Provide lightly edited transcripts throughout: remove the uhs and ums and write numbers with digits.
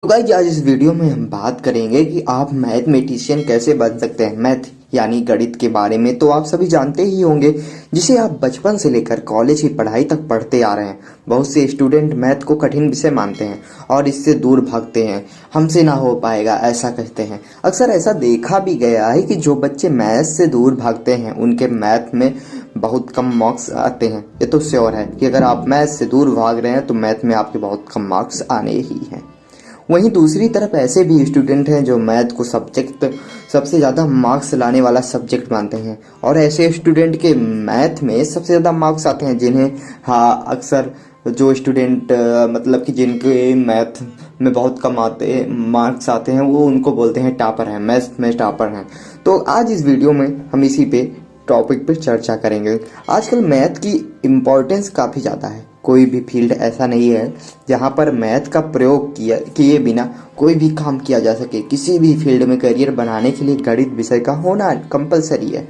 तो गाइस आज इस वीडियो में हम बात करेंगे कि आप मैथमेटिशियन कैसे बन सकते हैं। मैथ यानी गणित के बारे में तो आप सभी जानते ही होंगे, जिसे आप बचपन से लेकर कॉलेज की पढ़ाई तक पढ़ते आ रहे हैं। बहुत से स्टूडेंट मैथ को कठिन विषय मानते हैं और इससे दूर भागते हैं, हमसे ना हो पाएगा ऐसा कहते हैं। अक्सर ऐसा देखा भी गया है कि जो बच्चे मैथ से दूर भागते हैं उनके मैथ में बहुत कम मार्क्स आते हैं। ये तो श्योर है कि अगर आप मैथ से दूर भाग रहे हैं तो मैथ में आपके बहुत कम मार्क्स आने ही हैं। वहीं दूसरी तरफ ऐसे भी स्टूडेंट हैं जो मैथ को सब्जेक्ट सबसे ज़्यादा मार्क्स लाने वाला सब्जेक्ट मानते हैं, और ऐसे स्टूडेंट के मैथ में सबसे ज़्यादा मार्क्स आते हैं जिन्हें अक्सर जो स्टूडेंट मतलब कि जिनके मैथ में बहुत कम आते मार्क्स आते हैं वो उनको बोलते हैं टॉपर हैं, मैथ में टॉपर हैं। तो आज इस वीडियो में हम इसी पे टॉपिक पे चर्चा करेंगे। आजकल मैथ की इम्पोर्टेंस काफ़ी ज़्यादा है। कोई भी फील्ड ऐसा नहीं है जहाँ पर मैथ का प्रयोग किए बिना कोई भी काम किया जा सके। किसी भी फील्ड में करियर बनाने के लिए गणित विषय का होना कंपलसरी है।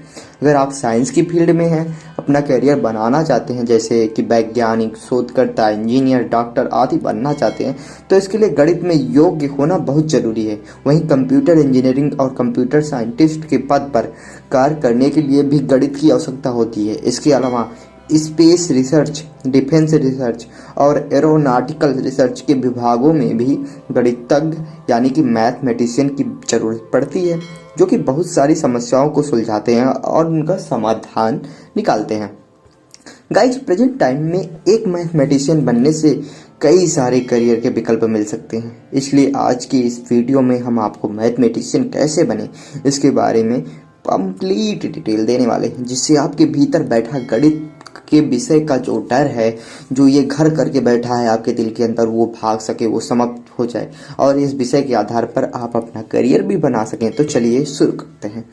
अगर आप साइंस की फील्ड में हैं, अपना करियर बनाना चाहते हैं, जैसे कि वैज्ञानिक, शोधकर्ता, इंजीनियर, डॉक्टर आदि बनना चाहते हैं, तो इसके लिए गणित में योग्य होना बहुत जरूरी है। वहीं कंप्यूटर इंजीनियरिंग और कंप्यूटर साइंटिस्ट के पद पर कार्य करने के लिए भी गणित की आवश्यकता होती है। इसके अलावा स्पेस रिसर्च, डिफेंस रिसर्च और एरोनॉटिकल रिसर्च के विभागों में भी गणितज्ञ यानी कि मैथमेटिशियन की जरूरत पड़ती है, जो कि बहुत सारी समस्याओं को सुलझाते हैं और उनका समाधान निकालते हैं। गाइस प्रेजेंट टाइम में एक मैथमेटिशियन बनने से कई सारे करियर के विकल्प मिल सकते हैं। इसलिए आज की इस वीडियो में हम आपको मैथमेटिशियन कैसे बने इसके बारे में कंप्लीट डिटेल देने वाले हैं, जिससे आपके भीतर बैठा गणित के विषय का जो डर है, जो ये घर करके बैठा है आपके दिल के अंदर, वो भाग सके, वो समाप्त हो जाए और इस विषय के आधार पर आप अपना करियर भी बना सकें। तो चलिए शुरू करते हैं।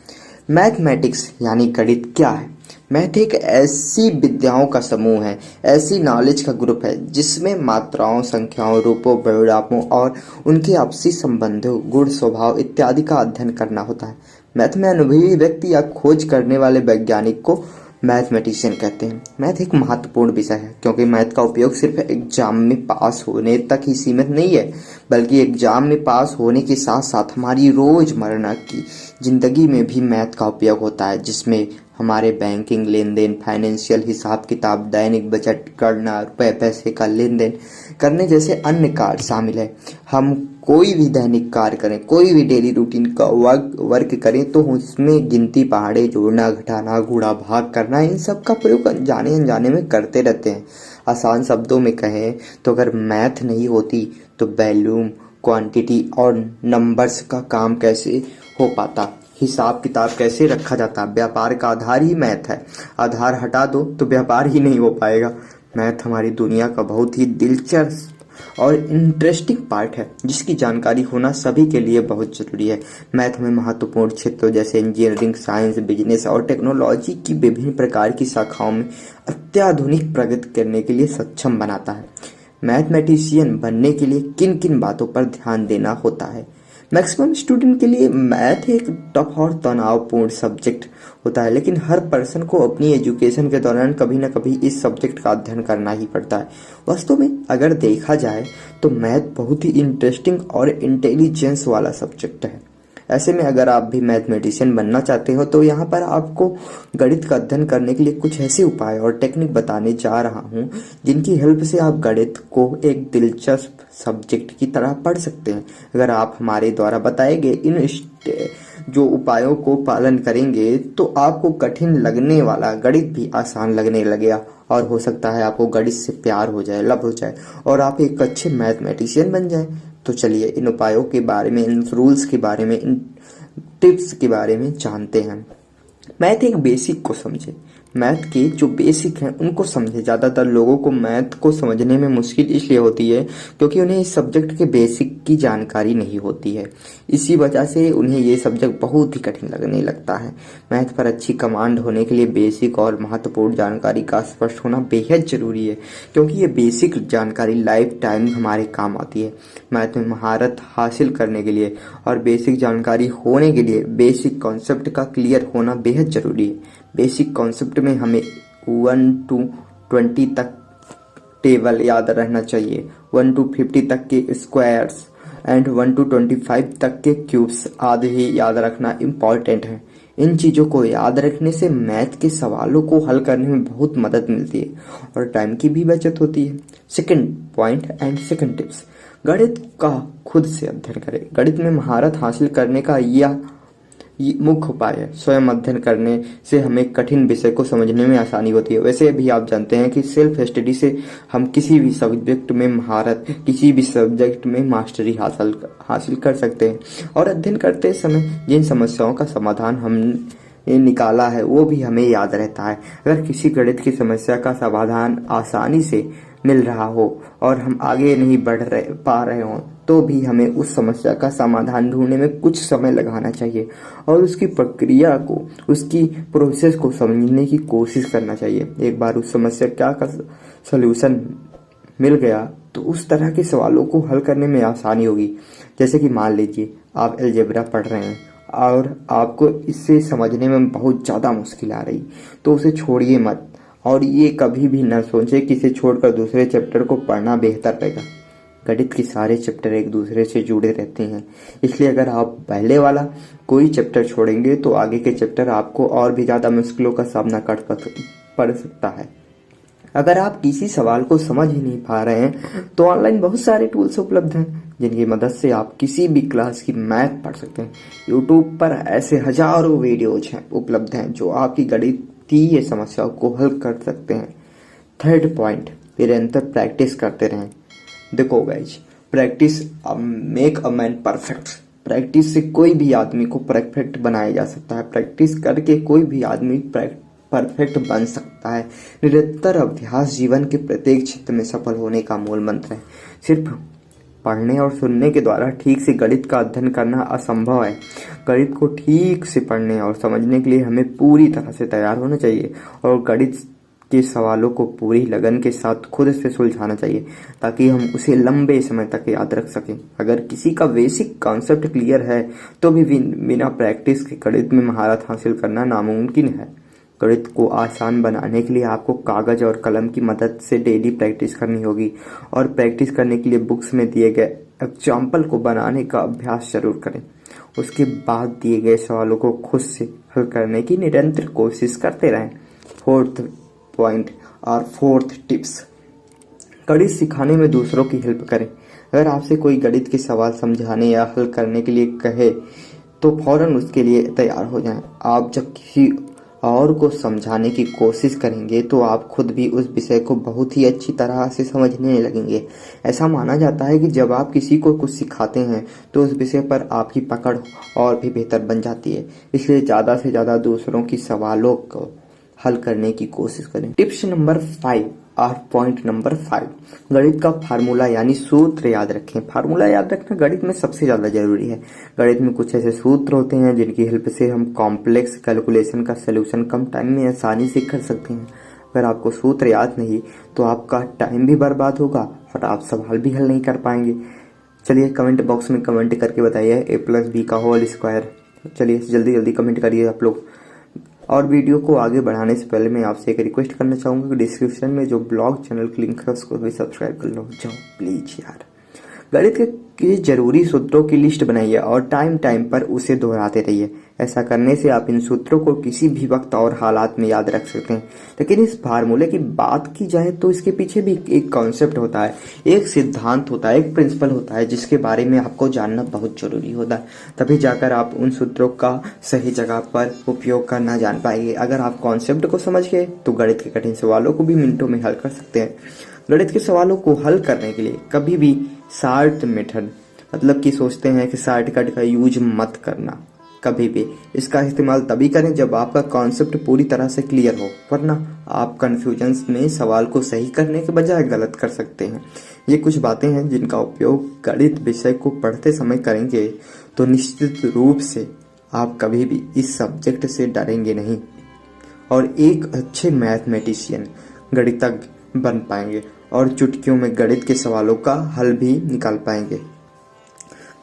मैथमेटिक्स यानी गणित क्या है? मैथ एक ऐसी विद्याओं का समूह है, ऐसी नॉलेज का ग्रुप है जिसमें मात्राओं, संख्याओं, रूपों, परिणामों और उनके आपसी संबंधों, गुण, स्वभाव इत्यादि का अध्ययन करना होता है। मैथ में अनुभवी व्यक्ति या खोज करने वाले वैज्ञानिक को मैथमेटिशियन कहते हैं। मैथ एक महत्वपूर्ण विषय है क्योंकि मैथ का उपयोग सिर्फ एग्जाम में पास होने तक ही सीमित नहीं है, बल्कि एग्जाम में पास होने के साथ साथ हमारी रोजमर्रा की जिंदगी में भी मैथ का उपयोग होता है, जिसमें हमारे बैंकिंग लेन देन, फाइनेंशियल हिसाब किताब, दैनिक बजट, गणना, रुपए पैसे का लेन देन करने जैसे अन्य कार्य शामिल है। हम कोई भी दैनिक कार्य करें, कोई भी डेली रूटीन का वर्क करें तो उसमें गिनती, पहाड़े जोड़ना, घटाना, गुणा भाग करना, इन सब का प्रयोग जाने अनजाने में करते रहते हैं। आसान शब्दों में कहें तो अगर मैथ नहीं होती तो वैल्यूम, क्वांटिटी और नंबर्स का काम कैसे हो पाता, हिसाब किताब कैसे रखा जाता। व्यापार का आधार ही मैथ है। आधार हटा दो तो व्यापार ही नहीं हो पाएगा। मैथ हमारी दुनिया का बहुत ही दिलचस्प और इंटरेस्टिंग पार्ट है, जिसकी जानकारी होना सभी के लिए बहुत जरूरी है। मैथ में महत्वपूर्ण क्षेत्रों जैसे इंजीनियरिंग, साइंस, बिजनेस और टेक्नोलॉजी की विभिन्न प्रकार की शाखाओं में अत्याधुनिक प्रगति करने के लिए सक्षम बनाता है। मैथमेटिशियन बनने के लिए किन किन बातों पर ध्यान देना होता है? मैक्सिमम स्टूडेंट के लिए मैथ एक टफ और तनावपूर्ण सब्जेक्ट होता है, लेकिन हर पर्सन को अपनी एजुकेशन के दौरान कभी ना कभी इस सब्जेक्ट का अध्ययन करना ही पड़ता है। वास्तव में अगर देखा जाए तो मैथ बहुत ही इंटरेस्टिंग और इंटेलिजेंस वाला सब्जेक्ट है। ऐसे में अगर आप भी मैथमेटिशियन बनना चाहते हो तो यहाँ पर आपको गणित का अध्ययन करने के लिए कुछ ऐसे उपाय और टेक्निक बताने जा रहा हूँ जिनकी हेल्प से आप गणित को एक दिलचस्प सब्जेक्ट की तरह पढ़ सकते हैं। अगर आप हमारे द्वारा बताए गए इन जो उपायों को पालन करेंगे तो आपको कठिन लगने वाला गणित भी आसान लगने लगेगा और हो सकता है आपको गणित से प्यार हो जाए, लव हो जाए और आप एक अच्छे मैथमेटिशियन बन जाए। तो चलिए इन उपायों के बारे में, इन रूल्स के बारे में, इन टिप्स के बारे में जानते हैं। मैथ एक बेसिक को समझे। मैथ के जो बेसिक हैं उनको समझे। ज़्यादातर लोगों को मैथ को समझने में मुश्किल इसलिए होती है क्योंकि उन्हें इस सब्जेक्ट के बेसिक की जानकारी नहीं होती है। इसी वजह से उन्हें ये सब्जेक्ट बहुत ही कठिन लगने लगता है। मैथ पर अच्छी कमांड होने के लिए बेसिक और महत्वपूर्ण जानकारी का स्पष्ट होना बेहद जरूरी है, क्योंकि ये बेसिक जानकारी लाइफ टाइम हमारे काम आती है। मैथ में महारत हासिल करने के लिए और बेसिक जानकारी होने के लिए बेसिक कॉन्सेप्ट का क्लियर होना बेहद जरूरी है। बेसिक कॉन्सेप्ट में हमें 1 to 20 तक टेबल याद रहना चाहिए, 1 to 50 तक के स्क्वायर्स एंड 1 to 25 तक के क्यूब्स आदि ही याद रखना इम्पॉर्टेंट है। इन चीज़ों को याद रखने से मैथ के सवालों को हल करने में बहुत मदद मिलती है और टाइम की भी बचत होती है। Second point and second tips, गणित का खुद से अध्ययन करें। गणित में महारत हासिल करने का यह मुख्य उपाय है। स्वयं अध्ययन करने से हमें कठिन विषय को समझने में आसानी होती है। वैसे भी आप जानते हैं कि सेल्फ स्टडी से हम किसी भी सब्जेक्ट में महारत, किसी भी सब्जेक्ट में मास्टरी हासिल कर सकते हैं और अध्ययन करते समय जिन समस्याओं का समाधान हमने निकाला है वो भी हमें याद रहता है। अगर किसी गणित की समस्या का समाधान आसानी से मिल रहा हो और हम आगे नहीं पा रहे हों तो भी हमें उस समस्या का समाधान ढूंढने में कुछ समय लगाना चाहिए और उसकी प्रक्रिया को, उसकी प्रोसेस को समझने की कोशिश करना चाहिए। एक बार उस समस्या का सलूशन मिल गया तो उस तरह के सवालों को हल करने में आसानी होगी। जैसे कि मान लीजिए आप अलजेब्रा पढ़ रहे हैं और आपको इसे समझने में बहुत ज़्यादा मुश्किल आ रही, तो उसे छोड़िए मत और ये कभी भी न सोचे कि इसे छोड़कर दूसरे चैप्टर को पढ़ना बेहतर रहेगा। गणित के सारे चैप्टर एक दूसरे से जुड़े रहते हैं, इसलिए अगर आप पहले वाला कोई चैप्टर छोड़ेंगे तो आगे के चैप्टर आपको और भी ज़्यादा मुश्किलों का सामना कर पड़ सकता है। अगर आप किसी सवाल को समझ ही नहीं पा रहे हैं तो ऑनलाइन बहुत सारे टूल्स उपलब्ध हैं जिनकी मदद से आप किसी भी क्लास की मैथ पढ़ सकते हैं। यूट्यूब पर ऐसे हजारों वीडियोज हैं उपलब्ध हैं जो आपकी गणितीय समस्याओं को हल कर सकते हैं। थर्ड पॉइंट, निरंतर प्रैक्टिस करते रहें। देखो guys, practice make a man perfect. Practice से कोई भी आदमी को परफेक्ट बनाया जा सकता है। प्रैक्टिस करके कोई भी आदमी परफेक्ट बन सकता है। निरंतर अभ्यास जीवन के प्रत्येक क्षेत्र में सफल होने का मूल मंत्र है। सिर्फ पढ़ने और सुनने के द्वारा ठीक से गणित का अध्ययन करना असंभव है। गणित को ठीक से पढ़ने और समझने के लिए हमें पूरी तरह से तैयार होना चाहिए और गणित के सवालों को पूरी लगन के साथ खुद से सुलझाना चाहिए ताकि हम उसे लंबे समय तक याद रख सकें। अगर किसी का बेसिक कॉन्सेप्ट क्लियर है तो भी बिना प्रैक्टिस के गणित में महारत हासिल करना नामुमकिन है। गणित को आसान बनाने के लिए आपको कागज और कलम की मदद से डेली प्रैक्टिस करनी होगी और प्रैक्टिस करने के लिए बुक्स में दिए गए एग्जाम्पल को बनाने का अभ्यास जरूर करें। उसके बाद दिए गए सवालों को खुद से हल करने की निरंतर कोशिश करते रहें। फोर्थ पॉइंट और फोर्थ टिप्स, गणित सिखाने में दूसरों की हेल्प करें। अगर आपसे कोई गणित के सवाल समझाने या हल करने के लिए कहे तो फौरन उसके लिए तैयार हो जाएं। आप जब किसी और को समझाने की कोशिश करेंगे तो आप खुद भी उस विषय को बहुत ही अच्छी तरह से समझने लगेंगे। ऐसा माना जाता है कि जब आप किसी को कुछ सिखाते हैं तो उस विषय पर आपकी पकड़ और भी बेहतर बन जाती है। इसलिए ज़्यादा से ज़्यादा दूसरों की सवालों को हल करने की कोशिश करें। टिप्स नंबर 5 और पॉइंट नंबर 5, गणित का फार्मूला यानी सूत्र याद रखें। फार्मूला याद रखना गणित में सबसे ज़्यादा जरूरी है। गणित में कुछ ऐसे सूत्र होते हैं जिनकी हेल्प से हम कॉम्प्लेक्स कैलकुलेशन का सलूशन कम टाइम में आसानी से कर सकते हैं। अगर आपको सूत्र याद नहीं तो आपका टाइम भी बर्बाद होगा और आप सवाल भी हल नहीं कर पाएंगे। चलिए कमेंट बॉक्स में कमेंट करके बताइए a+b² चलिए जल्दी जल्दी कमेंट करिए आप लोग। और वीडियो को आगे बढ़ाने से पहले मैं आपसे एक रिक्वेस्ट करना चाहूँगा कि डिस्क्रिप्शन में जो ब्लॉग चैनल की लिंक है उसको भी सब्सक्राइब कर लो जाओ प्लीज यार। गणित के जरूरी सूत्रों की लिस्ट बनाइए और टाइम टाइम पर उसे दोहराते रहिए। ऐसा करने से आप इन सूत्रों को किसी भी वक्त और हालात में याद रख सकते हैं। लेकिन इस फार्मूले की बात की जाए तो इसके पीछे भी एक कॉन्सेप्ट होता है, एक सिद्धांत होता है, एक प्रिंसिपल होता है जिसके बारे में आपको जानना बहुत जरूरी होता है। तभी जाकर आप उन सूत्रों का सही जगह पर उपयोग करना जान पाएंगे। अगर आप कॉन्सेप्ट को समझ गए तो गणित के कठिन सवालों को भी मिनटों में हल कर सकते हैं। गणित के सवालों को हल करने के लिए कभी भी शॉर्ट मेथड मतलब कि सोचते हैं कि शॉर्टकट का यूज मत करना। कभी भी इसका इस्तेमाल तभी करें जब आपका कॉन्सेप्ट पूरी तरह से क्लियर हो, वरना आप कंफ्यूजन में सवाल को सही करने के बजाय गलत कर सकते हैं। ये कुछ बातें हैं जिनका उपयोग गणित विषय को पढ़ते समय करेंगे तो निश्चित रूप से आप कभी भी इस सब्जेक्ट से डरेंगे नहीं और एक अच्छे मैथमेटिशियन गणितज्ञ बन पाएंगे और चुटकियों में गणित के सवालों का हल भी निकाल पाएंगे।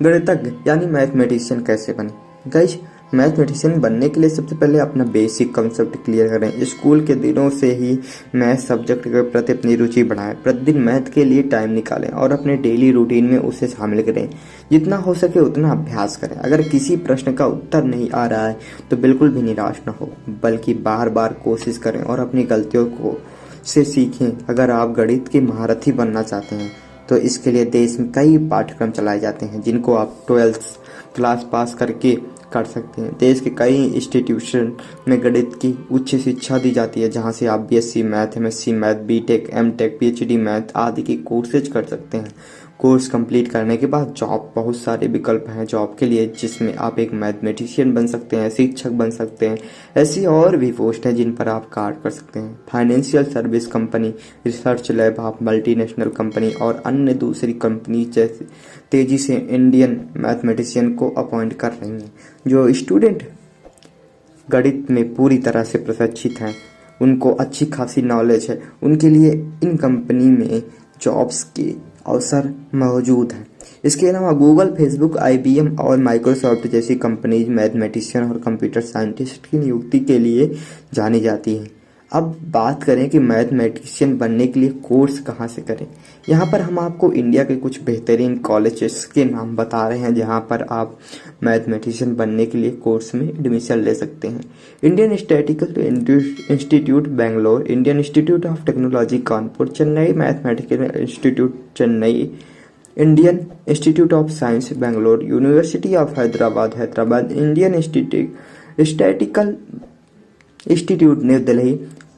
गणितज्ञ यानी मैथमेटिशियन कैसे बने? गाइस, मैथमेटिशियन बनने के लिए सबसे पहले अपना बेसिक कंसेप्ट क्लियर करें। स्कूल के दिनों से ही मैथ सब्जेक्ट के प्रति अपनी रुचि बढ़ाएं। प्रतिदिन मैथ के लिए टाइम निकालें और अपने डेली रूटीन में उसे शामिल करें। जितना हो सके उतना अभ्यास करें। अगर किसी प्रश्न का उत्तर नहीं आ रहा है तो बिल्कुल भी निराश न हो, बल्कि बार बार कोशिश करें और अपनी गलतियों को से सीखें। अगर आप गणित के महारथी बनना चाहते हैं तो इसके लिए देश में कई पाठ्यक्रम चलाए जाते हैं जिनको आप 12th क्लास पास करके कर सकते हैं। देश के कई इंस्टीट्यूशन में गणित की उच्च शिक्षा दी जाती है, जहां से आप BSc math, MSc math, BTech, MTech, PhD math आदि की कोर्सेज कर सकते हैं। कोर्स कंप्लीट करने के बाद जॉब, बहुत सारे विकल्प हैं जॉब के लिए, जिसमें आप एक मैथमेटिशियन बन सकते हैं, शिक्षक बन सकते हैं। ऐसी और भी पोस्ट हैं जिन पर आप कार्य कर सकते हैं। Financial service company, research lab, आप मल्टीनेशनल कंपनी और अन्य दूसरी कंपनी जैसे तेजी से इंडियन मैथमेटिशियन को अपॉइंट कर रही हैं। जो स्टूडेंट गणित में पूरी तरह से प्रशिक्षित हैं, उनको अच्छी खासी नॉलेज है, उनके लिए इन कंपनी में जॉब्स के अवसर मौजूद हैं। इसके अलावा गूगल, फेसबुक, आईबीएम और माइक्रोसॉफ्ट जैसी कंपनीज मैथमेटिशियन और कंप्यूटर साइंटिस्ट की नियुक्ति के लिए जानी जाती हैं। अब बात करें कि मैथमेटिशियन बनने के लिए कोर्स कहाँ से करें। यहाँ पर हम आपको इंडिया के कुछ बेहतरीन कॉलेजेस के नाम बता रहे हैं जहाँ पर आप मैथमेटिशियन बनने के लिए कोर्स में एडमिशन ले सकते हैं। Indian statistical institute Bangalore, Indian institute of technology Kanpur, Chennai mathematical institute Chennai, Indian institute of science Bangalore, university of Hyderabad, Indian statistical institute new Delhi,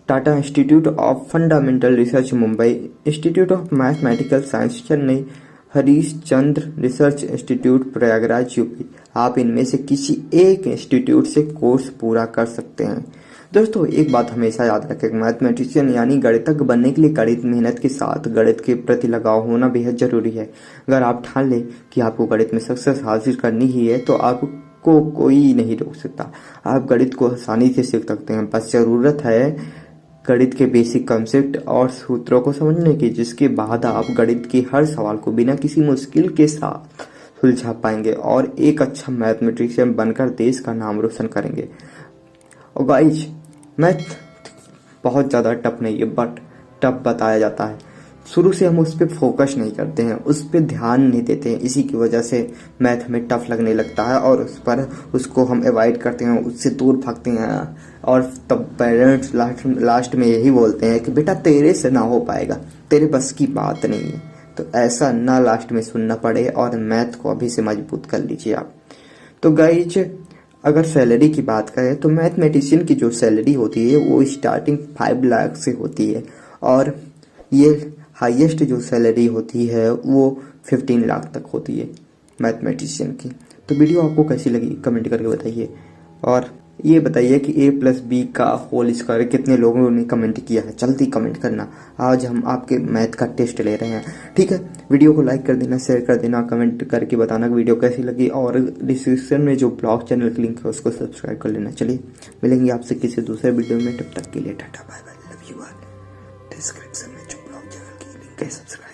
Tata institute of fundamental research Mumbai, institute of mathematical science Chennai, Harish Chandra research institute Prayagraj UP. आप इनमें से किसी एक institute से course पूरा कर सकते हैं। दोस्तों, एक बात हमेशा याद रखें, मैथमेटिशियन यानी गणितज्ञ बनने के लिए कड़ी मेहनत के साथ गणित के प्रति लगाव होना बेहद जरूरी है। अगर आप ठान लें कि आपको गणित में सक्सेस हासिल करनी ही है तो आपको कोई नहीं रोक सकता। आप गणित को आसानी से सीख सकते हैं, बस जरूरत है गणित के बेसिक कंसेप्ट और सूत्रों को समझने की, जिसके बाद आप गणित के हर सवाल को बिना किसी मुश्किल के साथ सुलझा पाएंगे और एक अच्छा मैथमेटिशियन बनकर देश का नाम रोशन करेंगे। और गाइज, मैथ बहुत ज़्यादा टफ नहीं है, बट टफ बताया जाता है। शुरू से हम उस पर फोकस नहीं करते हैं, उस पर ध्यान नहीं देते हैं, इसी की वजह से मैथ हमें टफ लगने लगता है और उसको हम अवॉइड करते हैं, उससे दूर भागते हैं। और तब पेरेंट्स लास्ट में यही बोलते हैं कि बेटा तेरे से ना हो पाएगा, तेरे बस की बात नहीं है। तो ऐसा ना लास्ट में सुनना पड़े और मैथ को अभी से मजबूत कर लीजिए आप। तो गाइज, अगर सैलरी की बात करें तो मैथमेटिशियन की जो सैलरी होती है वो स्टार्टिंग 5 लाख से होती है और ये हाईएस्ट जो सैलरी होती है वो 15 लाख तक होती है मैथमेटिशियन की। तो वीडियो आपको कैसी लगी कमेंट करके बताइए और ये बताइए कि a+b का होल स्क्वायर कितने लोगों ने कमेंट किया है। जल्दी कमेंट करना, आज हम आपके मैथ का टेस्ट ले रहे हैं। ठीक है, वीडियो को लाइक कर देना, शेयर कर देना, कमेंट करके बताना कि वीडियो कैसी लगी और डिस्क्रिप्शन में जो ब्लॉग चैनल का लिंक है उसको सब्सक्राइब कर लेना। चलिए मिलेंगे आपसे किसी दूसरे वीडियो में, तब तक के लिए tata bye bye, love you all. Description में जो ब्लॉग चैनल की लिंक है सब्सक्राइब